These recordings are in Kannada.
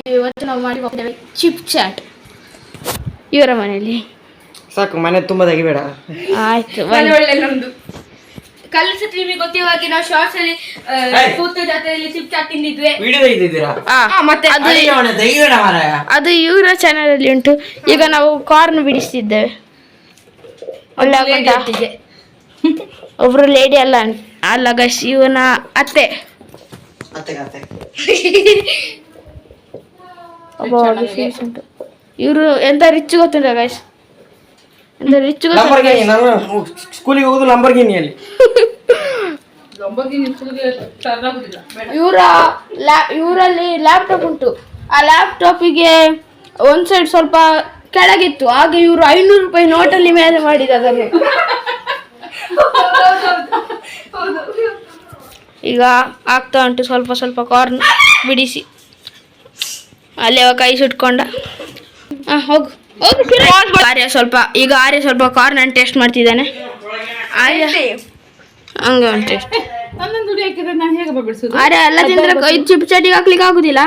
ಇವತ್ತು ನಾವು ಮಾಡಿ ಹೋಗ್ತೇವೆ ಚಿಪ್ ಚಾಟ್ ಇವರ ಮನೆಯಲ್ಲಿ. ಸಾಕು, ಮನೆ ತುಂಬ ತೆಗಿಬೇಡ. ಆಯ್ತು, ಒಳ್ಳೆ ನಮ್ದು ಕಲಿಸಿದ್ರೆ ನಿಮಗೆ ಗೊತ್ತಿರುವಾಗೆ ನಾವು ಶಾರ್ಟ್ಸ್ ಅಲ್ಲಿ ಕೂತ ಜಾತ್ರೆಯಲ್ಲಿ ಚಿಪ್ ಚಾಟ್ ತಿಂದಿದ್ವಿ. ವಿಡಿಯೋ ತೆಗಿದಿದ್ದೀರಾ? ಮತ್ತೆ ತೆಗಿಬೇಡ ಮಾರಾಯ. ಅದು ಇವರ ಚಾನಲ್ ಅಲ್ಲಿ ಉಂಟು. ಈಗ ನಾವು ಕಾರ್ನ್ ಬಿಡಿಸ್ತಿದ್ದೇವೆ. ಒಳ್ಳೆ ಆಗುಂಟಾ? ಒಬ್ರು ಲೇಡಿ ಅಲ್ಲ ಗೈಸ್, ಇವನ ಅತ್ತೆ. ಇವರು ಎಂತ ರಿಚ್ ಗೊತ್ತುಂಟ ಗೈಸ್, ಎಂತ ರಿಚ್ ಸ್ಕೂಲಿಗೆ ಹೋಗುದು ಲಂಬರ್ಗಿನಿಯಲ್ಲಿ. ಇವರಲ್ಲಿ ಲ್ಯಾಪ್ಟಾಪ್ ಉಂಟು. ಆ ಲ್ಯಾಪ್ಟಾಪಿಗೆ ಒಂದ್ ಸೈಡ್ ಸ್ವಲ್ಪ ಕೆಳಗಿತ್ತು, ಹಾಗೆ ಇವರು 500 ರೂಪಾಯಿ ನೋಟಲ್ಲಿ ಮೇಲೆ ಮಾಡಿದ ಅದನ್ನು. ಈಗ ಆಗ್ತಾ ಉಂಟು ಸ್ವಲ್ಪ ಸ್ವಲ್ಪ ಕಾರ್ನ್ ಬಿಡಿಸಿ. ಅಲ್ಲೇ ಕೈ ಸುಟ್ಕೊಂಡ. ಹೋಗು ಆರ್ಯ ಸ್ವಲ್ಪ ಕಾರ್ನ್ ಅನ್ನು ಟೇಸ್ಟ್ ಮಾಡ್ತಿದ್ದಾನೆ. ಆರ್ಯ ಹಂಗೆ ಒಂದು ಟೇಸ್ಟ್. ಆರ್ಯ ಎಲ್ಲ ತಿಂದ್ರೆ ಇದು ಚಿಪ್ ಚಾಟಿಗೆ ಹಾಕ್ಲಿಕ್ಕೆ ಆಗುದಿಲ್ಲ.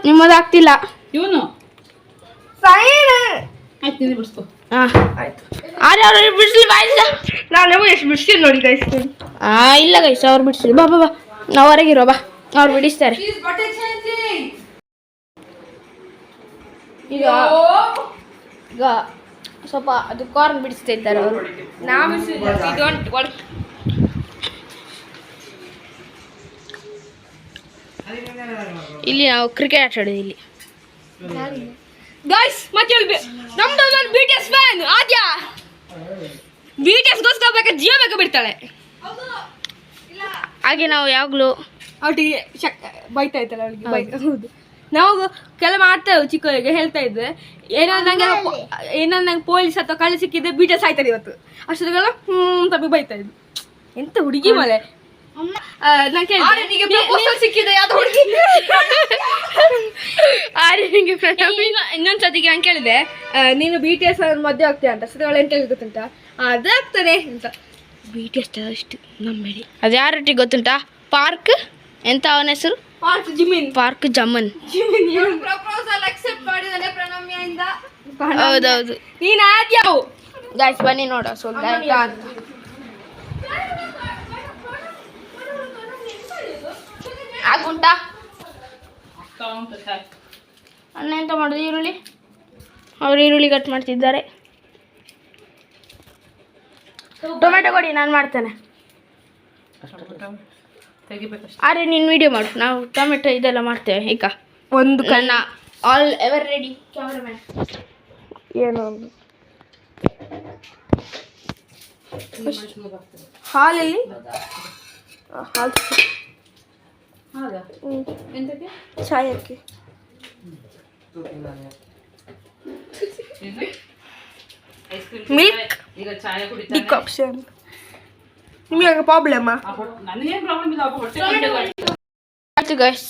ನಿಮ್ಮದು ಆಗ್ತಿಲ್ಲ. ಆರ್ಯ ಅವ್ರು ಬಿಡಿಸ್ಲಿ ಬಾಯಿಲ್ಲ. ಎಷ್ಟು ಬಿಡ್ಸ್ತೀನಿ ನೋಡಿ ಗೈಸ್. ಇಲ್ಲ ಗೈಸ್, ಅವ್ರು ಬಿಡಿಸ್ಲಿ. ಬಾ ಬಾ ಬಾ, ನಾವು ಹೊರಗಿರೋ ಬಾ, ಅವ್ರು ಬಿಡಿಸ್ತಾರೆ. ಈಗ ಸ್ವಲ್ಪ ಅದು ಕಾರ್ನ್ ಬಿಡಿಸ್ತಾ ಇದ್ದಾರೆ ಅವರು. ಇಲ್ಲಿ ನಾವು ಕ್ರಿಕೆಟ್ ಆಟ ಆಡೋದು ಇಲ್ಲಿ. ಗೈಸ್ ಮತ್ತೆ ನಮ್ದು BTS ಫ್ಯಾನ್ ಆದ್ಯ. BTS ಗೋಸ್ಕರ ಬೇಕಾ ಜೀವ ಬೇಕಾ ಬಿಡ್ತಾಳೆ. ಹಾಗೆ ನಾವು ಯಾವಾಗಲೂ ಅವಳಿಗೆ ಬೈತಾ ಇದ್ದಾಳೆ ಅವಳಿಗೆ. ಹೌದು, ನಾವು ಕೆಲ ಮಾಡ್ತೇವೆ. ಚಿಕ್ಕವರಿಗೆ ಹೇಳ್ತಾ ಇದ್ದೆ, ಏನಾದ್ರು ನಂಗೆ ಪೊಲೀಸ್ ಅಥವಾ ಕಳ್ಳಿ ಸಿಕ್ಕಿದ್ರೆ BTS ಆಯ್ತಾರೆ ಇವತ್ತು. ಅಷ್ಟೊತ್ತಿಗೆಲ್ಲ ತಪ್ಪಿ ಬೈತಾ ಇದ್ದು. ಎಂತ ಹುಡುಗಿ ಮಲೆ. ಇನ್ನೊಂದ್ಸತಿಗೆ ನಾನು ಕೇಳಿದೆ, ನೀನು BTS ಮದುವೆ ಆಗ್ತೀಯ ಅಂತ. ಸದ್ಯ ಎಂತ ಗೊತ್ತುಂಟ, ಅದಾಗ್ತಾನೆ ಅಂತ. BTS ಅಷ್ಟು ನಂಬೇಡಿ. ಅದು ಯಾರೊಟ್ಟಿಗೆ ಗೊತ್ತುಂಟಾ? ಪಾರ್ಕ್ ಎಂತ ಅವನ ಹೆಸರು? ಪಾರ್ಕ್ ಜಮನ್. ಹೌದೌದು. ನೀನ್ ಆದ್ಯಾವು ಗಾಯ್ಸ್ ಬನ್ನಿ ನೋಡ ಸ್ವಲ್ಪ ಆಗುಂಟಾ. ಅಣ್ಣ ಎಂತ ಮಾಡೋದು? ಈರುಳ್ಳಿ, ಅವರು ಈರುಳ್ಳಿ ಕಟ್ ಮಾಡ್ತಿದ್ದಾರೆ. ಟೊಮೆಟೊ ಕೊಡಿ, ನಾನು ಮಾಡ್ತೇನೆ. ಅರೆ ನೀನು ವಿಡಿಯೋ ಮಾಡು, ನಾವು ಟೊಮೆಟೊ ಇದೆಲ್ಲ ಮಾಡ್ತೇವೆ. ಈಗ ಒಂದು ನನ್ನ ಆಲ್ ಎವರ್ ರೆಡಿ ಕ್ಯಾಮ್ರಾಮ್ಯಾನ್. ಏನು ಹಾಲಲ್ಲಿ ಚಾಯಕ್ಕೆ ಮಿಲ್ಕ್ ಡಿಕಾಕ್ಷನ್. ನಿಮಗೆ ಪ್ರಾಬ್ಲಮ್? ಆಯ್ತು ಗೈಸ್,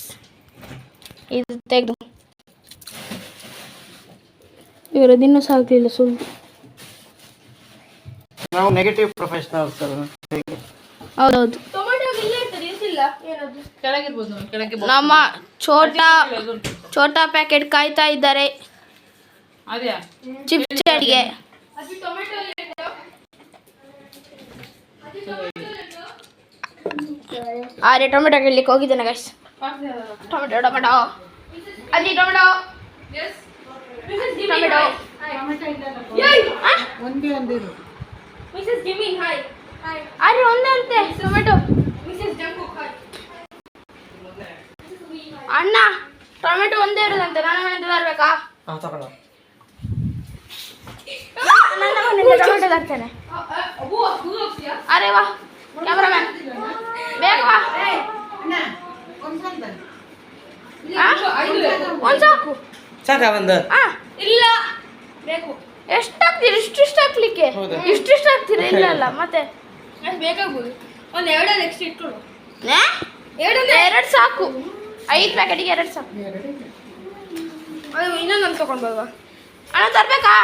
ಇದು ತೆಗೆದು ಇವರದ್ದು ಇನ್ನೂ ಸಾಗಲಿಲ್ಲ ಸುಳ್ಳು. ನಾವು ನೆಗೆಟಿವ್ ಪ್ರೊಫೆಷನಲ್ಸ್. ಹೌದೌದು. ನಮ್ಮ ಛೋಟಾ ಪ್ಯಾಕೆಟ್ ಕಾಯ್ತಾ ಇದ್ದಾರೆ ಚಿಪ್ಸ್ ಚಾಟ್ಗೆ. ಅರೆ ಟೊಮೆಟೊ ಕೇಳಲಿಕ್ಕೆ ಹೋಗಿದ್ದೇನೆ ಗೈಸ್. ಟೊಮೆಟೊ ಅಲ್ಲಿ ಟೊಮೆಟೊ ಅರೆ ಒಂದೇ ಅಂತೆ ಟೊಮೆಟೊ. ಅಣ್ಣ ಟೊಮೆಟೊ ಒಂದೇ ಇರೋದಂತೆ, ನನ್ನ ಮನೆಯಿಂದ ತರಬೇಕಾ? ನನ್ನ ಮನೆಯಿಂದ ಟೊಮೆಟೊ ತರ್ತೇನೆ. ಅರೆ ವಾ ಕ್ಯಾಮ್ರಾಮ್ಯಾನ್, ಬೇಗ ಬಾ. ಒಂದು ಸಾಕು. ಸಾಕಾ ಒಂದು? ಇಲ್ಲ ಬೇಕು. ಎಷ್ಟಾಗ್ತೀರಿ? ಇಷ್ಟಿಷ್ಟ ಹಾಕ್ಲಿಕ್ಕೆ ಇಷ್ಟಿಷ್ಟ ಹಾಕ್ತೀರಿ? ಇಲ್ಲ ಅಲ್ಲ ಮತ್ತೆ ಬೇಕಾಗ್ಬೋದು. ಒಂದು 2 ಎಕ್ಸ್ಟ್ರಾ ಇಟ್ಕೊಳ್ಳು. 2 ಸಾಕು. 5 ಪ್ಯಾಕೆಟಿಗೆ 2 ಸಾಕು. ಇನ್ನೊಂದು ತಗೊಂಡು ಬರುವ. ಅಣ್ಣ ತರಬೇಕಾ?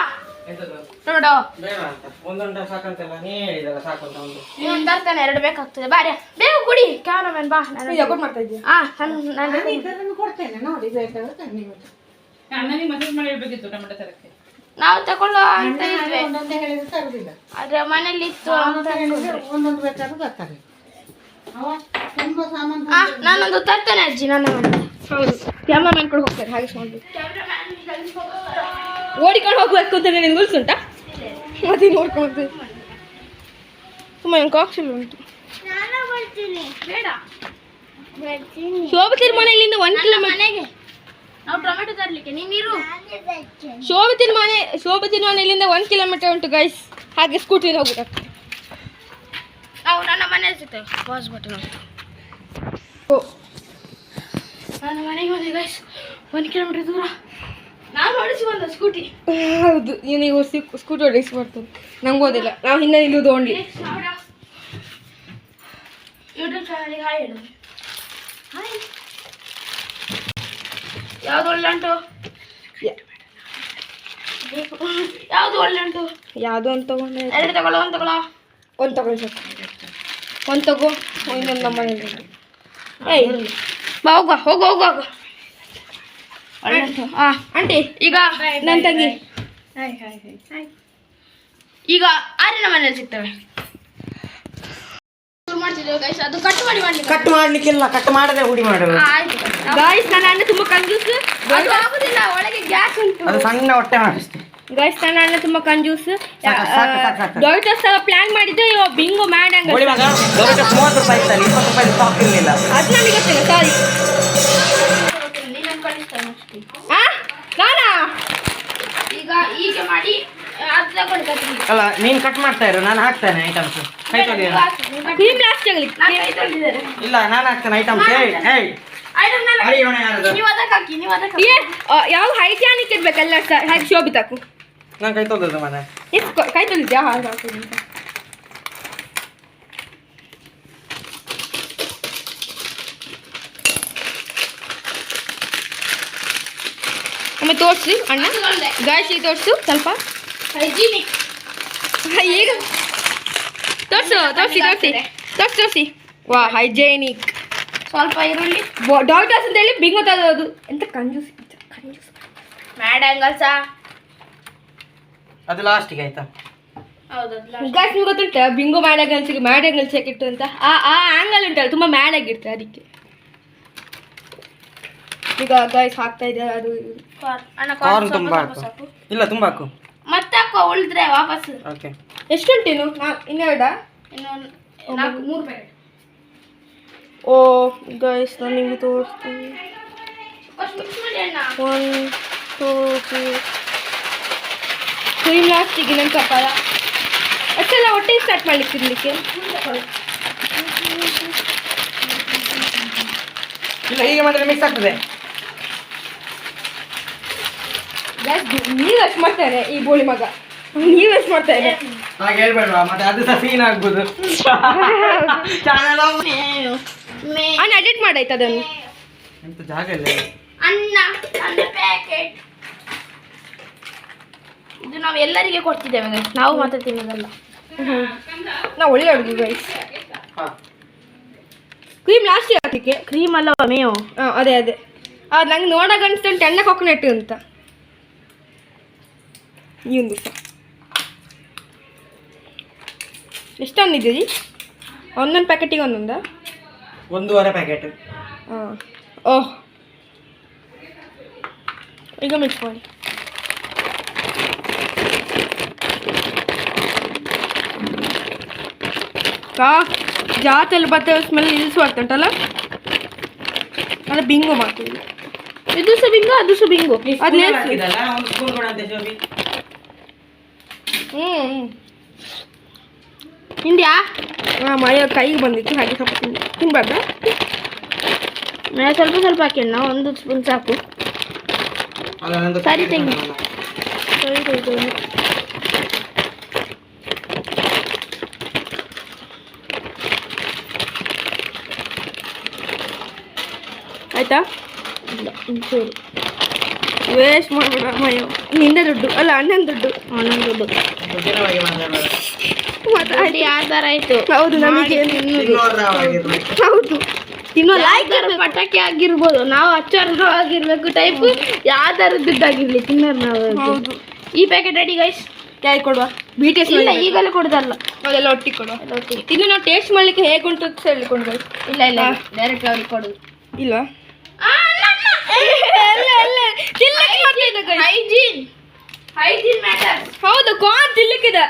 ಎಂತದು? ಟೊಮೆಟೊ ಬೇಡ ಅಂತ ಒಂದೊಂದು ಸಾಕಂತಲ್ಲ ನೀ ಹೇಳಿದಲ್ಲ ಸಾಕು ಅಂತ ಒಂದು. ನೀವು ತರ್ತಾನೆ 2 ಬೇಕಾಗ್ತದೆ. ಬಾರಿ ಬೇಗ ಕುಡಿ ಕ್ಯಾಮರಾಮನ್ ಬಾ. ಯಾಕೋಟ್ ಮಾಡ್ತಾ ಇದ್ದೀಯ? ನಾವು ತಕೊಳ್ಳೋ ಅಂತ ಇದ್ವಿ, ಆದ್ರೆ ಮನೇಲಿ ಇತ್ತು ಅಂತ ನಾನೊಂದು ತರ್ತೇನೆ ಅಜ್ಜಿ ನನ್ನ ಮನೆ. ಹೌದು, ಕ್ಯಾಮ್ರಾಮನ್ ಕೂಡ ಹೋಗ್ತಾರೆ ಹಾಗೆ ಸೌಂಡ್ ಓಡಿಕೊಂಡು ಹೋಗ್ಬೇಕು ಅಂತ ನಿನಗೆ ಗೊತ್ತುಂಟಾ? ಮತ್ತೆ ನೋಡ್ಕೊಂಡು ತುಂಬ ನಂಗೆ ಕಾಕ್ಸಿಲ್ ಉಂಟು. ಶೋಭತಿನ ಮನೆ ಇಲ್ಲಿಂದ 1 ಕಿಲೋಮೀಟರ್. ನಾವು ಟೊಮೆಟೊ ತರ್ಲಿಕ್ಕೆ ನೀರು. ಶೋಭತಿನ ಮನೆ ಇಲ್ಲಿಂದ 1 ಕಿಲೋಮೀಟರ್ ಉಂಟು ಗೈಸ್. ಹಾಗೆ ಸ್ಕೂಟಿಲಿ ಹೋಗ್ಬೇಕಾಗ್ತದೆ. ನಾವು ನನ್ನ ಮನೆ ಸಿಗ್ತೇವೆ. ಪಾಸ್ ಬಟನ್ ನನ್ನ ಮನೆಗೆ ಬಂದೆ ಗೈಸ್. 1 ಕಿಲೋಮೀಟರ್ ದೂರ ನಾನು ಓಡಿಸಿ ಬಂದ ಸ್ಕೂಟಿ. ಹೌದು, ನೀವು ಸ್ಕೂಟಿ ಓಡಿಸಿ ಬರ್ತದೆ. ನಂಗೆ ಓದಿಲ್ಲ, ನಾವು ಹಿಂದೆ ನಿಲ್ಲುವುದು ಓನ್ಲಿ. ಯೂಟ್ಯೂಬ್ ಚಾನಲ್ಗೆ ಹಾಯ್ ಹೇಳು. ಹಾಯ್. ಯಾವುದು ಒಳ್ಳೆ ಉಂಟು? ಯಾವುದು ಒಳ್ಳೆ ಉಂಟು? ಯಾವುದು ಅಂತ ತಗೊಂಡೆ? 2 ತಗೊಳ್ಳೋ, 1 ತಗೊಳ್ಳೋ. 1 ತಗೊಳ್ಳಿ ಸರ್. 1 ತಗೋ, ಇನ್ನೊಂದು ನಮ್ಮ ಮನೇಲಿ. ಏಯ್ ಬಾ ಹೋಗುವ ಹೋಗು ಹೋಗು ಹೋಗು. ಹಾಂ ಆಂಟಿ, ಈಗ ನನ್ನ ತಂಗಿ ಈಗ ಆರಿನ ಮನೇಲಿ ಸಿಗ್ತವೆ. ಶುರು ಮಾಡ್ತಿದ್ದೇವೆ ಗೈಸ್. ಅದು ಕಟ್ ಮಾಡಿ ಮಾಡ್ಲಿಕ್ಕೆ. ಕಟ್ ಮಾಡ್ಲಿಕ್ಕಿಲ್ಲ, ಕಟ್ ಮಾಡದೆ ಹುಡಿ ಮಾಡು. ಆಯ್ತು. ಗಾಯ್ಸ್, ನನ್ನ ಅಣ್ಣ ತುಂಬ ಕಂಜೂಸ್. ಅದು ಆಗುದಿಲ್ಲ, ಒಳಗೆ ಗ್ಯಾಸ್ ಉಂಟು. ಅದು ಸಣ್ಣ ಹೊಟ್ಟೆ ಮಾಡಿಸ್ತೇನೆ. ಗಾಯ್ಸ್, ನನ್ನ ಅಣ್ಣ ತುಂಬ ಕಂಜೂಸ್. ಸಾಕು. ಡಾಕ್ಟರ್ಸ್ ಎಲ್ಲ ಪ್ಲಾನ್ ಮಾಡಿದ್ದು ಬಿಂಗೋ ಮ್ಯಾಡಂಗ. ಹುಡಿ ಮಗ, ದೊಡ್ಡ 30 ರೂಪಾಯಿ ಇತ್ತಲ್ಲ, 20 ರೂಪಾಯಿ ಸ್ಟಾಕ್ ಇರಲಿಲ್ಲ. ಅದು ನನಗೆ ಗೊತ್ತಿಲ್ಲ, ಸಾರಿ. ನೀನನ್ನು ಕಳಿಸ್ತೇನೆ next week. ನಾನಾ ಈಗ ಹೀಗೆ ಮಾಡಿ ಅದು ತಗೊಂಡು ಕಟ್ಟಿ. ಅಲ್ಲ, ನೀನ್ ಕಟ್ ಮಾಡ್ತಾ ಇರು, ನಾನು ಹಾಕ್ತೇನೆ ಐಟಮ್ಸ್. ಕೈ ತೊಳಿ. ಕ್ರೀಮ್ ಲಾಸ್ಟ್ ಆಗಲಿ. ನಾನು ಕೈ ತೊಳೆದಿದ್ದೇನೆ. ಇಲ್ಲ, ನಾನು ಹಾಕ್ತೇನೆ ಐಟಮ್ಸ್. ಹೇಯ್ ಆಯ್ತು, ನಾನು ಅಡಿ ಇವನೇ ಯಾರದು? ನೀವು ಅದಕ್ಕೆ ಹಾಕಿ, ನೀವು ಅದಕ್ಕೆ ಹಾಕಿ. ಯಾವ ಹೈಜಾನಿಕ್ ಇರ್ಬೇಕಲ್ಲ ಸರ್, ಹಾಗೆ ಶೋಭಿತಾಕು. ನಾನು ಕೈ ತೊಳ್ದದ್ದು ಮನೆ. ಎಷ್ಟು ಕೈ ತೊಳಿದ್ಯಾ? ಹಾಗೆ ಹಾಕೋದು ಅಂತ. ಒಮ್ಮೆ ತೋರಿಸಿ ಅಣ್ಣ. ಗಾಯಸಿ ತೋರಿಸು ಸ್ವಲ್ಪ. ಹೈಜೀನಿಕ್. ಈಗ ತೋರಿಸಿ. ವಾ, ಹೈಜೇನಿಕ್. ಸ್ವಲ್ಪ ಈರುಳ್ಳಿ. ಡಾಕ್ಟರ್ಸ್ ಅಂತ ಹೇಳಿ ಬಿಂಗೋ ತಗೋದು. ಎಂತ ಕಂಜೂಸ್ ಮ್ಯಾಡಂಗಲ್ಸ. ಅದು ಲಾಸ್ಟಿಗೆ ಆಯ್ತಾ? ಹೌದು. ಗಾಯ್ಸ್, ನಿಮ್ಗೆ ಗೊತ್ತುಂಟ ಬಿಂಗೋ ಮ್ಯಾಡಂಗಲ್ಸ್ ಇಟ್ಟು ಅಂತ. ಆ ಆಂಗಲ್ ಉಂಟಲ್ಲ, ತುಂಬ ಮ್ಯಾಡ್ ಆಗಿರ್ತದೆ ಅದಕ್ಕೆ. ಈಗ ಗಾಯ್ಸ್ ಹಾಕ್ತಾ ಇದ್ದಾರೆ ಅದು. ಅಣ್ಣ ಕಾರ್ನ್ ತುಂಬಾ ಹಾಕು. ಸಾಕು. ಇಲ್ಲ, ತುಂಬಾ ಹಾಕು. ಮತ್ತೆ ಹಾಕೋ, ಉಳಿದ್ರೆ ವಾಪಸ್. ಓಕೆ. ಎಷ್ಟುಂಟೇನು? ಇನ್ನೆರಡ? ಇನ್ನೊಂದು 3 ಪ್ಯಾಕೆಟ್. ಓ ಗಾಯ್ಸ್, ನಾನು ನಿಮಗೆ ತೋರಿಸ್ತೀನಿ. ಫಸ್ಟ್ ಮಿಕ್ಸ್ ಮಾಡಿ ಅಣ್ಣ. 1 2 3 ಕ್ರೀಮ್ ಲಾಸ್ಟಿಗೆ ನನ್ನ ಕಪಾಲ ಅಷ್ಟೆಲ್ಲ ಒಟ್ಟಿಗೆ ಸ್ಟಾರ್ಟ್ ಮಾಡ್ಲಿಕ್ಕೆ ತಿನ್ಲಿಕ್ಕೆ. ಇಲ್ಲ, ಹೀಗೆ ಮಾಡಿದ್ರೆ ಮಿಕ್ಸ್ ಆಗ್ತದೆ. ನೀವು ಎಷ್ಟು ಮಾಡ್ತಾರೆ ಈ ಬೋಳಿ ಮಗ, ನೀವು ಎಷ್ಟು ಮಾಡ್ತಾರೆ? ಹಾಗೆ ಹೇಳ್ಬೇಡ್ವಾ, ಮತ್ತೆ ಅದು ಸಹ ಸೀನ್ ಆಗ್ಬೋದು. ಅಣ್ಣ ಎಡಿಟ್ ಮಾಡಾಯ್ತು ಅದನ್ನು. ಎಂತ ಜಾಗ ಇಲ್ಲ. ಅನ್ನ ಪ್ಯಾಕೆಟ್. ಇದು ನಾವು ಎಲ್ಲರಿಗೆ ಕೊಡ್ತಿದ್ದೇವೆ guys. ನಾವು ಮಾತ್ರ ತಿನ್ನೋದಲ್ಲ. ನಾವು ಒಳ್ಳೆ ಅಡುಗೆ ಗೈಸ್. ಹಾಂ, ಕ್ರೀಮ್ ಲಾಸ್ಟಿಗೆ ಹಾಕಲಿಕ್ಕೆ. ಕ್ರೀಮ್ ಅಲ್ಲ ಮೇವು. ಹಾಂ, ಅದೇ ನಂಗೆ ನೋಡೋಕೆ ಅನಿಸ್ತುಂಟು ಎಣ್ಣೆ ಕೊಕೊನಟ್ ಅಂತ. ಈ ಒಂದು ಸಹ ಎಷ್ಟು ತಂದಿದ್ದೀರಿ? ಒಂದೊಂದು ಪ್ಯಾಕೆಟಿಗೆ ಒಂದೊಂದಾ? 1.5 ಪ್ಯಾಕೆಟ್. ಹಾಂ. ಓಹ್, ಈಗ ಮಿಕ್ಸ್ ಮಾಡಿ. ಜಾತಲ್ಲಿ ಬರ್ತೇವೆ ಸ್ಮೆಲ್ ಇಳಿಸು ಬರ್ತುಂಟಲ್ಲ, ಅದೇ ಬಿಂಗೋ ಮಾಡ್ತೀವಿ. ಇದು ಸಹ ಬಿಂಗೋ, ಅದು ಸಹ ಬಿಂಗೋ. ಅದು ಹಾಕಿದಲ್ಲ, ಒಂದು ಸ್ಪೂನ್ ಕೊಡಂತೆ ಶೋಭಿ. ಇಂಡಿಯಾ ಮಯ ಕೈಗೆ ಬಂದಿತ್ತು, ಹಾಗೆ ಸ್ವಲ್ಪ ತಿನ್ಬಾರ್ದ? ಸ್ವಲ್ಪ ಹಾಕಿ ಅಣ್ಣ, 1 ಸ್ಪೂನ್ ಸಾಕು. ಅಲ್ಲ, ನಂದು ಸರಿ ತೆಗಿ. ಆಯ್ತಾ? ಸರಿ. ವೇಸ್ಟ್ ಮಾಡ್ಬೇಡ ಮಯೋ. ನಿಂದ ದುಡ್ಡು ಅಲ್ಲ, ಅಣ್ಣನ ದುಡ್ಡು. ದುಡ್ಡಿನ ಬಗ್ಗೆ ಮಾತಾಡೋದು. ಮತ್ತೆ ಅದು ಯಾವ ಥರ ಆಯಿತು? ಹೌದು, ನಮಗೆ ತಿನ್ನೋರಾಗಿರ್ಲಿ. ಹೌದು ತಿನ್ನೋ ಲಾಯ್ಕ್ ಪಟಾಕಿ ಆಗಿರ್ಬೋದು, ನಾವು ಹಚ್ಚೋರು ಆಗಿರ್ಬೇಕು ಟೈಪ್, ಯಾವ ಥರದ್ದಾಗಿರ್ಲಿ ತಿನ್ನೋರು ನಾವು. ಹೌದು. ಈ ಪ್ಯಾಕೆಟ್ ರೆಡಿ ಗೈಸ್. ಯಾರು ಕೊಡುವ? BTS ಇಲ್ಲ ಈಗಲೇ ಕೊಡೋದಲ್ಲ, ಅದೆಲ್ಲ ಒಟ್ಟಿಗೆ ಕೊಡುವ. ಇನ್ನು ನಾವು ಟೇಸ್ಟ್ ಮಾಡ್ಲಿಕ್ಕೆ ಹೇಗುಂಟು ಅಂತ ಹೇಳಿಕೊಂಡು guys. ಇಲ್ಲ ಡೈರೆಕ್ಟ್ ಅವ್ರಿಗೆ ಕೊಡೋದು. ಇಲ್ವಾ? Hygiene matter. ಹೌದು, ಕಾರ್ನ್ ತಿನ್ಲಿಕ್ಕಿದೆ.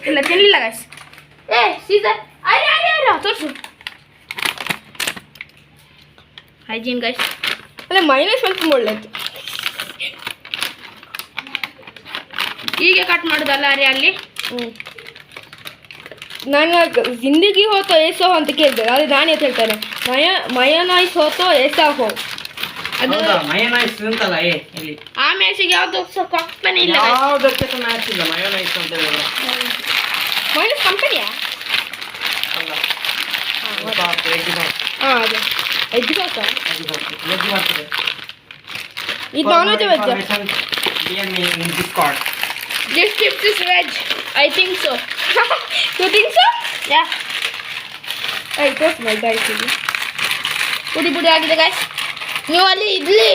ಇಲ್ಲ ತಿನ್ಲಿಲ್ಲ ಗೈಸ್. ಸೀಸರ್ ತೋರಿಸು. Hygiene guys. ಅಲ್ಲ ಮೈನಸ್ ಸ್ವಲ್ಪ ಒಳ್ಳೇದು. ಹೀಗೆ ಕಟ್ ಮಾಡೋದಲ್ಲ ಅರೆ ಅಲ್ಲಿ. ನಾನು ಜಿಂದಗಿ ಹೋತೋ ಏಸೋ ಅಂತ ಕೇಳಿದೆ, ಅದು ನಾನು ಅಂತ ಹೇಳ್ತಾನೆ. ಮಯೋನೈಸ್ ಹೋತೋ ಏಸಾ ಹೋ. ಅದು ಮಯೋನೈಸ್ ಅಂತಲ್ಲ ಇಲ್ಲಿ. ಆ ಮ್ಯಾಚಿಗೆ ಯಾವ್ದು ಕಂಪನಿ ಇಲ್ಲ guys. ಯಾವುದಕ್ಕೆ ಮ್ಯಾಚ್ ಇಲ್ಲ ಮಯೋನೈಸ್ ಅಂತ ಹೇಳಿದ್ರೆ. ಮೈನಸ್ ಕಂಪನಿಯಾ? ಅಲ್ಲ ಹಾಂ ಅದೇ ಎಗ್ ಸಾಸಾ? ವೆಜ್ ಮಾಡ್ತದೆ. ಇದು non veg veg? DM in Discord. This chips is veg. I think so. You think so? Yeah. Hey, toast my guys ಇಲ್ಲಿ. ಪುಡಿ ಆಗಿದೆ ಗೈಸ್. ನೀವು ಅಲ್ಲಿ ಇಡ್ಲಿ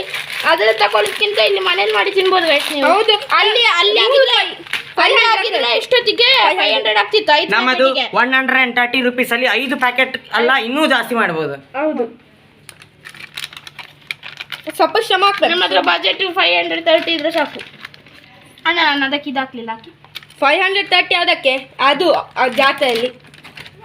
ಅದ್ರಲ್ಲಿ ತಗೊಳ್ಳೋದಕ್ಕಿಂತ ಇಲ್ಲಿ ಮನೇಲಿ ಮಾಡಿ ತಿನ್ಬೋದು ಗೈಸ್ ನೀವು. ಹೌದು. ಅಲ್ಲಿ ಆಗಿದ್ರೆ ಎಷ್ಟೊತ್ತಿಗೆ 500 ಆಗ್ತಿತ್ತು. 5 ನಮ್ಮದು 130 rupees ಅಲ್ಲಿ 5 ಪ್ಯಾಕೆಟ್ ಅಲ್ಲ, ಇನ್ನೂ ಜಾಸ್ತಿ ಮಾಡ್ಬೋದು. ಹೌದು, ಸ್ವಲ್ಪ ಶ್ರಮ ಆಗ್ತದೆ. ನಮ್ಮ ಹತ್ರ ಬಜೆಟ್ 530 ಇದ್ರೆ ಸಾಕು. ಅಣ್ಣ ನಾನು ಅದಕ್ಕೆ ಇದಾಕ್ಲಿಲ್ಲ, ಹಾಕಿ 530 ಅದಕ್ಕೆ ಅದು ಜಾತ್ರೆಯಲ್ಲಿ.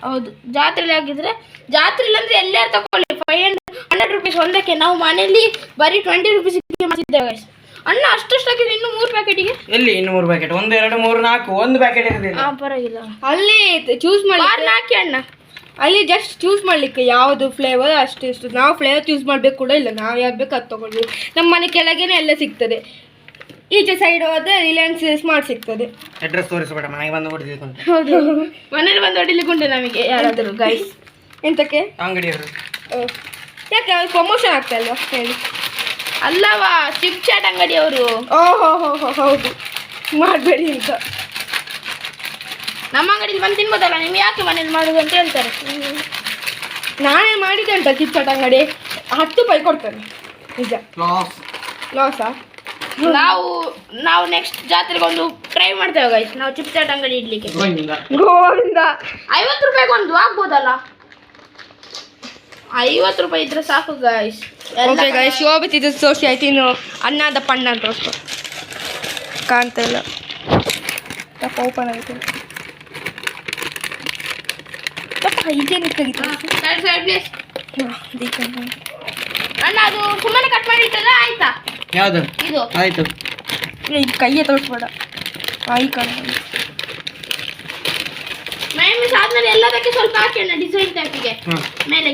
ಹೌದು, ಜಾತ್ರೆಲಿ ಆಗಿದ್ರೆ ಜಾತ್ರೆಲಿ ಅಂದ್ರೆ ಎಲ್ಲರೂ ತಗೊಳ್ಳಿ 500 rupees ಒಂದಕ್ಕೆ. ನಾವು ಮನೇಲಿ ಬರೀ 20 rupees ಮಾಡ್ತಿದ್ದೇವೆ ಗೈಸ್. ಅಣ್ಣ ಅಷ್ಟಷ್ಟಾಗಿದೆ ಇನ್ನು 3 ಪ್ಯಾಕೆಟಿಗೆ. ಎಲ್ಲಿ ಇನ್ನು 3 ಪ್ಯಾಕೆಟ್? 1 2 3 4 ಒಂದು ಪ್ಯಾಕೆಟ್ ಇರೋದಿಲ್ಲ. ಪರವಾಗಿಲ್ಲ, ಅಲ್ಲಿ ಚೂಸ್ ಮಾಡಿ ಹಾಕಿ ಅಣ್ಣ. ಅಲ್ಲಿ ಜಸ್ಟ್ ಚೂಸ್ ಮಾಡ್ಲಿಕ್ಕೆ ಯಾವುದು ಫ್ಲೇವರ್ ಅಷ್ಟು ಇಷ್ಟು. ನಾವು ಫ್ಲೇವರ್ ಚೂಸ್ ಮಾಡ್ಬೇಕು ಕೂಡ ಇಲ್ಲ, ನಾವು ಯಾವ್ದು ಬೇಕು ಅದು ತೊಗೊಳ್ಬೋದು. ನಮ್ಮ ಮನೆ ಕೆಳಗೇನೆ ಎಲ್ಲ ಸಿಗ್ತದೆ. ಈಚೆ ಸೈಡ್ ಹೋದ್ರೆ ರಿಲಯನ್ಸ್ ಸ್ಮಾರ್ಟ್ ಸಿಗ್ತದೆ. ಅಡ್ರೆಸ್ ತೋರಿಸಬೇಡ, ಮನೆಗೆ ಬಂದು ಹೊಡೆದಿಕೊಂಡು. ಹೌದು, ಮನೇಲಿ ಬಂದು ಹೊಡಿಲಿಕ್ಕುಂಟು ನಮಗೆ ಯಾರಾದರೂ ಗೈಸ್. ಎಂತಕ್ಕೆ? ಅಂಗಡಿಯವರು ಯಾಕೆ ಅವ್ರು ಪ್ರಮೋಷನ್ ಆಗ್ತಾ ಇಲ್ವಾ ಹೇಳಿ? ಅಲ್ಲವಾ, ಚಿಪ್ ಚಾಟ್ ಅಂಗಡಿಯವರು. ಓಹೋ ಹೌದು, ಮಾಡಬೇಡಿ ಅಂತ. ನಮ್ಮ ಅಂಗಡಿಲಿ ಬಂದು ತಿನ್ಬೋದಲ್ಲ, ನಿಮ್ಗೆ ಯಾಕೆ ಮನೇಲಿ ಮಾಡೋದು ಅಂತ ಹೇಳ್ತಾರೆ. ನಾನೇ ಮಾಡಿದೆ ಅಂತ ಚಿಪ್ಚಾಟ್ ಅಂಗಡಿ 10 ರೂಪಾಯಿ ಕೊಡ್ತಾನೆ. ನಿಜ ಲಾಸಾ? ನಾವು ನೆಕ್ಸ್ಟ್ ಜಾತ್ರೆಗೆ ಒಂದು ಟ್ರೈ ಮಾಡ್ತೇವೆ ಗೈಸ್. ನಾವು ಚಿಪ್ ಚಾಟ್ ಅಂಗಡಿ ಇಡ್ಲಿಕ್ಕೆ ಗೋವಿಂದ 50 ರೂಪಾಯಿಗೆ ಒಂದು ಆಗ್ಬೋದಲ್ಲ? 50 ರೂಪಾಯಿ ಇದ್ರೆ ಸಾಕು ಗೈಸ್. ಓಕೆ ಗೈಸ್, ಶೋಭತಿದ್ದು ತೋರಿಸಿ ಆಯ್ತು. ಇನ್ನು ಅನ್ನದ ಪಣ್ಣ ಅಂತ ತೋರಿಸ್ಕೊ. ಕಾಣ್ತಾ ಇಲ್ಲ, ತಪ್ಪ ಓಪನ್ ಆಯಿತು. ತಪ್ಪ ಹೀಗೇನು ತೆಗಿತು ಅಣ್ಣ. ಅದು ಸುಮ್ಮನೆ ಕಟ್ ಮಾಡಿ ಇಟ್ಟದ ಆಯ್ತಾ? ಯಾವುದು? ಇದು ಆಯ್ತು. ಇದು ಕೈಯೇ ತೋರಿಸ್ಬೇಡ, ಈ ಕಡೆ ಮೈನಸ್ ಆದ್ಮೇಲೆ ಎಲ್ಲದಕ್ಕೆ ಸ್ವಲ್ಪ ಹಾಕಿ ಅಣ್ಣ, ಡಿಸೈನ್ ಟೈಪಿಗೆ ಮೇಲೆ.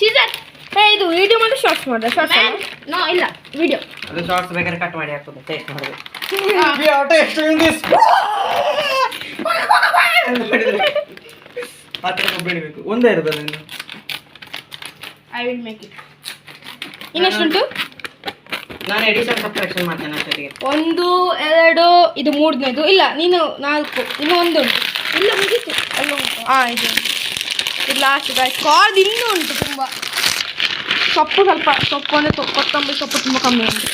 ಸೀಸರ್ ಇದು ವಿಡಿಯೋ ಮಾಡಿ ಶಾರ್ಟ್ಸ್ ಮಾಡಿದೆ. ಶಾರ್ಟ್ಸ್ ನೋ ಇಲ್ಲ ವಿಡಿಯೋ. ಅದು ಶಾರ್ಟ್ಸ್ ಬೇಕಾದ್ರೆ ಕಟ್ ಮಾಡಿ ಹಾಕೋದು, ಟೇಸ್ಟ್ ಮಾಡೋದು. ಆ ಥರ ಬೆಳಿಬೇಕು. ಒಂದೇ ಇರೋದಲ್ಲ ಇನ್ನು. I will make it. ಇನ್ನೆಷ್ಟುಂಟು? ನಾನು ಎಡಿಷನ್ ಸಬ್ಸ್ಕ್ರಿಪ್ಷನ್ ಮಾಡ್ತೇನೆ ಅಷ್ಟೊತ್ತಿಗೆ. 1 2 ಇದು 3ನೇದು. ಇಲ್ಲ ನೀನು 4, ಇನ್ನೂ ಒಂದು ಉಂಟು. ಇಲ್ಲ ಮುಗೀತು, ಅಲ್ಲ ಉಂಟು. ಇದು ಲಾಸ್ಟ್ ಗಾಯ್ಸ್. ಕಾರ್ಡ್ ಇನ್ನೂ ಉಂಟು ತುಂಬ. ಸೊಪ್ಪು ಸ್ವಲ್ಪ, ಸೊಪ್ಪು ಅಂದರೆ ಕೊತ್ತಂಬರಿ ಸೊಪ್ಪು ತುಂಬ ಕಮ್ಮಿ ಉಂಟು.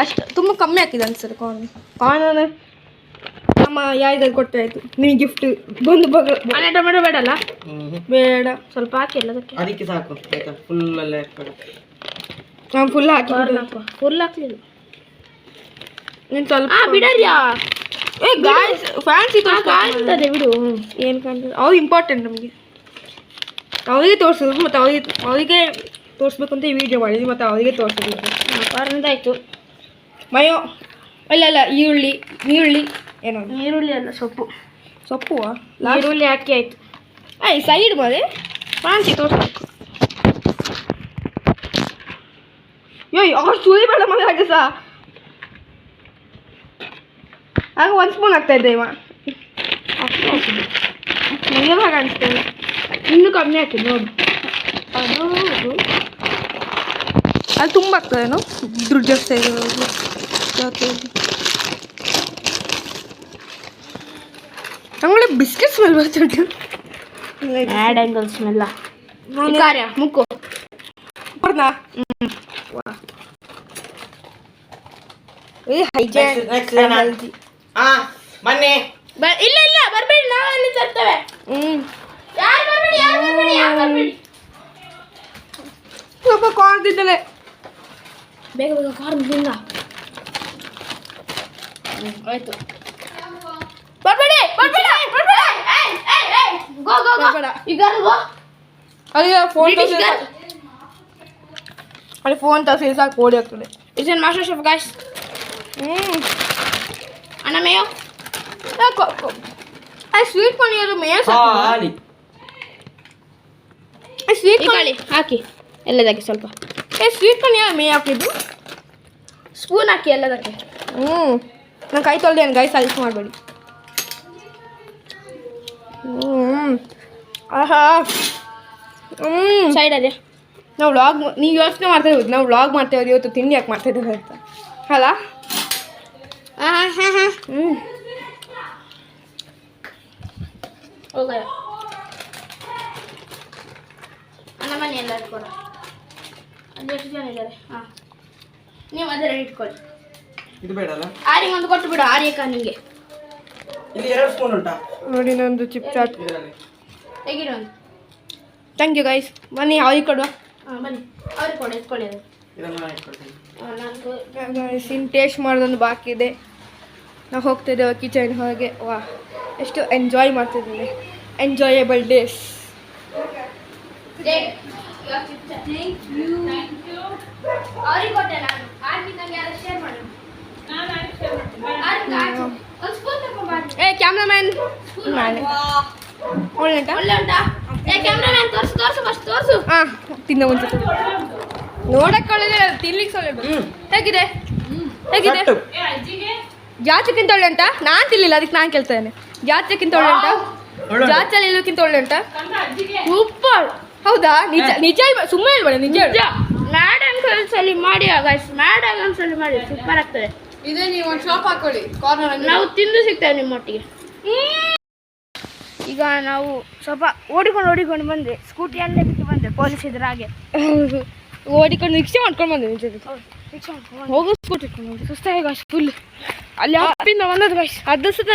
ಅಷ್ಟು ತುಂಬ ಕಮ್ಮಿ ಹಾಕಿದೆ ಅನ್ಸತ್ತೆ ಕಾರ್ನ್. ನಮ್ಮ ಯಾವ್ದಾದ್ರು ಕೊಟ್ಟರೆ ಆಯಿತು. ನಿಮಗೆ ಗಿಫ್ಟ್ ಬಂದು ಮನೆ ಟೊಮೆಟೊ ಬೇಡಲ್ಲ? ಬೇಡ, ಸ್ವಲ್ಪ ಹಾಕಿ ಎಲ್ಲದಕ್ಕೆ. ಅದಕ್ಕೆ ಸಾಕು ಆಯ್ತಾ? ಫುಲ್ಲಲ್ಲೇ ಹಾಕ್ಬೇಡ. ನಾನು ಫುಲ್ ಹಾಕಿ ಫುಲ್ ಹಾಕ್ಲಿಲ್ಲ ನೀನು ಸ್ವಲ್ಪ ಬಿಡರ್ಯಾ. ಗಾಯ್ಸ್ ಫ್ಯಾನ್ಸಿ ಕಾಣ್ತದೆ ಬಿಡು. ಏನು ಕಾಣ್ತದೆ? ಅವ್ರು ಇಂಪಾರ್ಟೆಂಟ್ ನಮಗೆ. ಅವರಿಗೆ ತೋರಿಸೋದು ಮತ್ತು ಅವರಿಗೆ ತೋರಿಸ್ಬೇಕು ಅಂತ ಈ ವಿಡಿಯೋ ಮಾಡಿದ್ವಿ, ಮತ್ತು ಅವರಿಗೆ ತೋರಿಸೋದು. ಕಾರಣದಾಯ್ತು. ಮಯೋ ಅಲ್ಲ ಈರುಳ್ಳಿ ಏನೋ ಈರುಳ್ಳಿ ಅಲ್ಲ, ಸೊಪ್ಪು. ಈರುಳ್ಳಿ ಹಾಕಿ ಆಯ್ತು. ಸೈಡ್ ಮಾಡಿ ಫ್ಯಾನ್ಸಿ ತೋರಿಸ್ಬೇಕು. ಅವ್ರು ಸುಳಿ ಬೇಡ ಮಗ ಹಾಗೆ ಸಹ. ಆಗ 1 ಸ್ಪೂನ್ ಆಗ್ತಾ ಇದ್ದೆ ಇವ. ನನಗೆ ಹಾಗೆ ಅನಿಸ್ತೇನೆ. ಇನ್ನೂ ಕಮ್ಮಿ ಹಾಕಿ ನೋಡು. ಅಲ್ಲಿ ತುಂಬ ಆಗ್ತದೇನೋ ದುಡ್ಡು ಜಾಸ್ತಿ ನಮ್ಮಳೆ ಬಿಸ್ಕೆಟ್ ಸ್ಮೆಲ್ ಬರ್ತುಂಟು ಆ್ಯಡ್ ಆ್ಯಂಗಲ್ ಸ್ಮೆಲ್ಲ ಕಾರ್ಯ ಮುಕ್ಕು ಬರ್ನಾ ಬನ್ನಿ. ಇಲ್ಲ ಇಲ್ಲ ಬರ್ಬೇಡಿ, ನಾವಲ್ಲಿ ತರ್ತೇವೆ. ಯಾರು ಬರ್ಬೇಡಿ, ಯಾರು ಬರ್ಬೇಡಿ, ಯಾರು ಬರ್ಬೇಡಿ. ಸ್ವಲ್ಪ ಕಾಣ್ತಿದ್ದಲೆ ಬೇಗ ಬೇಗ ಕಾರ್ ಮುಂದ ಆಯ್ತು. ಬರ್ಬೇಡಿ ಬರ್ಬೇಡಿ ಬರ್ಬೇಡಿ. ಗೋ ಗೋ ಗೋ ಈಗ ಗೋ. ಅಲ್ಲಿ ಫೋನ್ ಅಲ್ಲಿ ಫೋನ್ ತರಿಸಿ ಸಾಕು ಓಡಿ ಆಗ್ತದೆ. It's an master chef guys. ಅಣ್ಣ ಮೇಯೋ ಸ್ವೀಟ್ ಪನ್ನೀರು ಮೇಯ ಹಾಲಿ. ಸ್ವೀಟ್ ಗಾಳಿ ಹಾಕಿ ಎಲ್ಲದಕ್ಕೆ ಸ್ವಲ್ಪ ಸ್ವೀಟ್ ಪನ್ನೀರ್ ಮೇಯ ಹಾಕಿದ್ದು ಸ್ಪೂನ್ ಹಾಕಿ ಎಲ್ಲದಕ್ಕೆ. ನಾನು ಕೈ ತೊಳ್ದೇನು ಗೈಸ್ ಅಲ್ಸ್ ಮಾಡಬೇಡಿ. ಆಹಾ ಸೈಡ್ ಅದೇ ನಾವು ವ್ಲಾಗ್ ನೀವು ಯೋಚನೆ ಮಾಡ್ತಾ ಇರೋದು ನಾವು ವ್ಲಾಗ್ ಮಾಡ್ತೇವೆ ಇವತ್ತು ತಿಂಡಿ ಯಾಕೆ ಮಾಡ್ತಾ ಇದ್ದೇವೆ ಅಂತ ಅಲ್ಲ. ಹೋಗ ಅಣ್ಣ ಮನೆ ಎಲ್ಲರೂ ಕೊಡ. ಅಲ್ಲಿ ಎಷ್ಟು ಜನ ಇದ್ದಾರೆ? ಹಾಂ ನೀವು ಅದರ ಇಟ್ಕೊಳ್ಳಿ. ಇದು ಬೇಡಲ್ಲ, ಆರಿಗೆ ಒಂದು ಕೊಟ್ಟು ಬಿಡು. ಆರ್ಯಕ ನಿಮಗೆ ಇಲ್ಲಿ 2 ಸ್ಪೂನ್ ಉಂಟಾ ನೋಡಿ ನಂದು ಚಿಪ್ ಚಾಟ್ ಇದರಲ್ಲಿ? ತೆಗಿರಿ ಒಂದು. Thank you guys. ಬನ್ನಿ ಅವ್ರಿಗೆ ಕೊಡುವ. ಹಾಂ ಬನ್ನಿ ಅವ್ರಿಗೆ ಕೊಡಿ, ಎತ್ಕೊಳ್ಳಿ ಅದು. ಇದನ್ನು ನಾನು ಇಟ್ಕೊಳ್ತೀನಿ. ನಾಲ್ಕು ಗೈಸ್ ಇನ್ನು ಟೇಸ್ಟ್ ಮಾಡೋದೊಂದು ಬಾಕಿ ಇದೆ. ನಾವು ಹೋಗ್ತಿದ್ದೇವೆ ಕಿಚನ್ ಹೊರಗೆ. ವಾ ಎಷ್ಟು ಎಂಜಾಯ್ ಮಾಡ್ತಿದ್ದೀವಿ. Enjoyable days. ಅವ್ರಿಗೆ ಕೊಟ್ಟೆ ನಾನು. ಆರ್ಗೆ ನಂಗೆ ಯಾರು ಶೇರ್ ಮಾಡಿ. ಒಂದು ಸ್ಪೂನ್ ತಗೊಂಡ್ಬಾರ್ದು. ಏ ಕ್ಯಾಮ್ರಾಮ್ಯಾನ್ ನಾನೇ ಒಳ್ಳೆ ಉಂಟಾ? ಒಳ್ಳೆ ಉಂಟಾ? ಏ ಕ್ಯಾಮ್ರಾಮ್ಯಾನ್ ತೋರಿಸು ತೋರಿಸು ಫಸ್ಟ್ ತೋರಿಸು. ಹಾಂ ತಿನ್ನೋ ಮುಂಚೆ ನೋಡಕ್ಕೆ ಒಳ್ಳೆ ತಿನ್ಲಿಕ್ಕೆ ಸೊಳ್ಳೆ. ಹೇಗಿದೆ ಹೇಗಿದೆ? ಕಟ್ಟು. ಜಾಸ್ತಿಕ್ಕಿಂತ ಒಳ್ಳೆ ಉಂಟಾ? ನಾನು ತಿನ್ಲಿಲ್ಲ ಅದಕ್ಕೆ ನಾನು ಕೇಳ್ತಾ ಇದ್ದೇನೆ. ಜಾಸ್ತಿಕ್ಕಿಂತ ಒಳ್ಳೆ ಉಂಟಾ? ಜಾಸ್ತಿಯಲ್ಲಿ ಇಲ್ಲಕ್ಕಿಂತ ಒಳ್ಳೆ ಉಂಟಾ? ಸೂಪರ್. ಹೌದಾ? ನಿಜ ನಿಜ ಸುಮ್ಮನೆ ಹೇಳ್ಬೇಡ, ನಿಜ ಹೇಳು. ಮ್ಯಾಡ್ ಒಂದ್ಸಲಿ ಮಾಡಿ ಗೈಸ್, ಮ್ಯಾಡ್ ಒಂದ್ಸಲಿ ಮಾಡಿ ಸೂಪರ್ ಆಗ್ತದೆ. ಇದೇ ನೀವು ಒಂದು ಶಾಪ್ ಹಾಕೊಳ್ಳಿ ಕಾರ್ನರ್. ನಾವು ತಿಂದು ಸಿಗ್ತೇವೆ ನಿಮ್ಮೊಟ್ಟಿಗೆ. ಈಗ ನಾವು ಸ್ವಲ್ಪ ಓಡಿಕೊಂಡು ಬಂದೆ. ಸ್ಕೂಟಿಯಲ್ಲೇ ಬಿಟ್ಟು ಬಂದೆ ಪೊಲೀಸ್ ಇದ್ರ ಹಾಗೆ. ಓಡಿಕೊಂಡು ರಿಕ್ಷಾ ಮಾಡ್ಕೊಂಡು ಬಂದೆ. ನಿಜ ಹೋಗೋ ಸ್ಕೂಟಿ ಇಟ್ಕೊಂಡು ಸುಸ್ತಾಗಿ ಗಾಯ್ಸ್ ಫುಲ್. ಅಲ್ಲಿ ಅಪ್ಪಿಂದ ಬಂದದ್ದು ಗಾಯ್ಸ್. ಅದು ಸಹ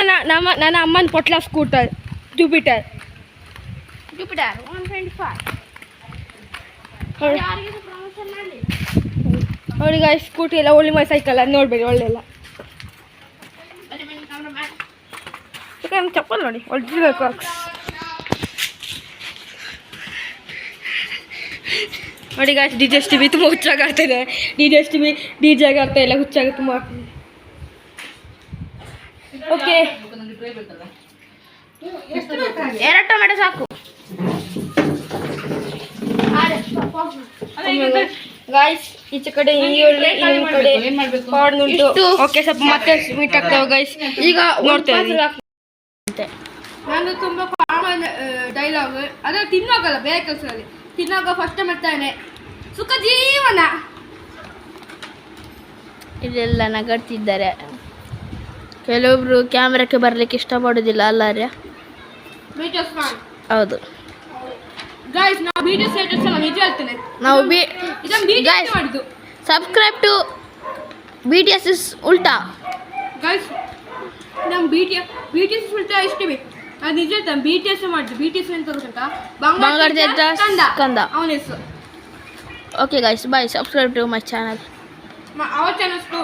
ನನ್ನ ಅಮ್ಮನ ಪೊಟ್ಲ ಸ್ಕೂಟರ್ ಜುಪಿಟರ್ 125. ಪ್ರಮೋಷನ್ ಮಾಡಲಿ ನೋಡಿ ಗಾಯ್ಸ್. ಸ್ಕೂಟಿ ಎಲ್ಲ ಒಳ್ಳೆ ಮೈ ಸೈಕಲ್ ಅದು ನೋಡಬೇಡಿ, ಒಳ್ಳೆ ಎಲ್ಲ ಚಪ್ಪಲ್ ನೋಡಿ ಒಳ್ಳೆ ಕ್ರಾಕ್ಸ್ ನೋಡಿ ಗಾಯ್ಸ್. ಡಿಜೆಸ್ ಟಿವಿ ತುಂಬ ಹುಚ್ಚಾಗಿ ಆಡ್ತಾಯಿದೆ. ಡಿಜೆ ಆಗಿ ಆಡ್ತಾ ಇಲ್ಲ, ಹುಚ್ಚಾಗಿ ತುಂಬ ಆಗ್ತದೆ. ಓಕೆ 2 ಟೊಮೆಟೊ ಸಾಕು. ಗಾಯ್ಸ್ ಈಚೆ ಕಡೆ ಈರುಳ್ಳಿ, ಇನ್ನೊಂದು ಕಡೆ ಕಾರ್ನ್ ಉಂಟು. ಓಕೆ ಸ್ವಲ್ಪ ಮತ್ತೆ ಸ್ವೀಟ್ ಆಗ್ತಾವೆ ಗಾಯ್ಸ್. ಈಗ ನೋಡ್ತೇವೆ. ನಂದು ತುಂಬ ಕಾಮನ್ ಡೈಲಾಗ್. ಅದ್ರ ತಿನ್ನುವಾಗಲ್ಲ, ಬೇರೆ ಕೆಲಸದಲ್ಲಿ ತಿನ್ನುವಾಗ ಫಸ್ಟ್ ಮಾಡ್ತಾನೆ ಸುಖ ಜೀವನ. ಇದೆಲ್ಲ ನಗಡ್ತಿದ್ದಾರೆ. ಕೆಲವೊಬ್ರು ಕ್ಯಾಮ್ರಾಕ್ಕೆ ಬರಲಿಕ್ಕೆ ಇಷ್ಟಪಡೋದಿಲ್ಲ ಅಲ್ಲಾರ್ಯ? ವೀಡಿಯೋಸ್ ಮಾಡಿ. ಹೌದು ಗೈಸ್ ನಾವು ವೀಡಿಯೋಸ್ ಎಲ್ಲ ನಿಜ ಹೇಳ್ತೇನೆ. ನಾವು ಇದನ್ನು Guys. ಮಾಡಿದ್ದು ಸಬ್ಸ್ಕ್ರೈಬ್ ಟು BTS ಇಸ್ ಉಲ್ಟಾ. ಗೈಸ್ ನಮ್ಮ BTS ಉಲ್ಟಾ ಇಷ್ಟವೇ. ಅದು ನಿಜ ಹೇಳ್ತಾನೆ. BTS ಮಾಡಿದ್ದು. BTS ಅಂತ ಗೊತ್ತುಂಟಾ? ಬಂಗಾರದಿಂದ ಕಂದ. ಅವನ ಹೆಸರು. Okay guys, bye. Subscribe to my channel. Our ಚಾನಲ್ಸ್ಗೂ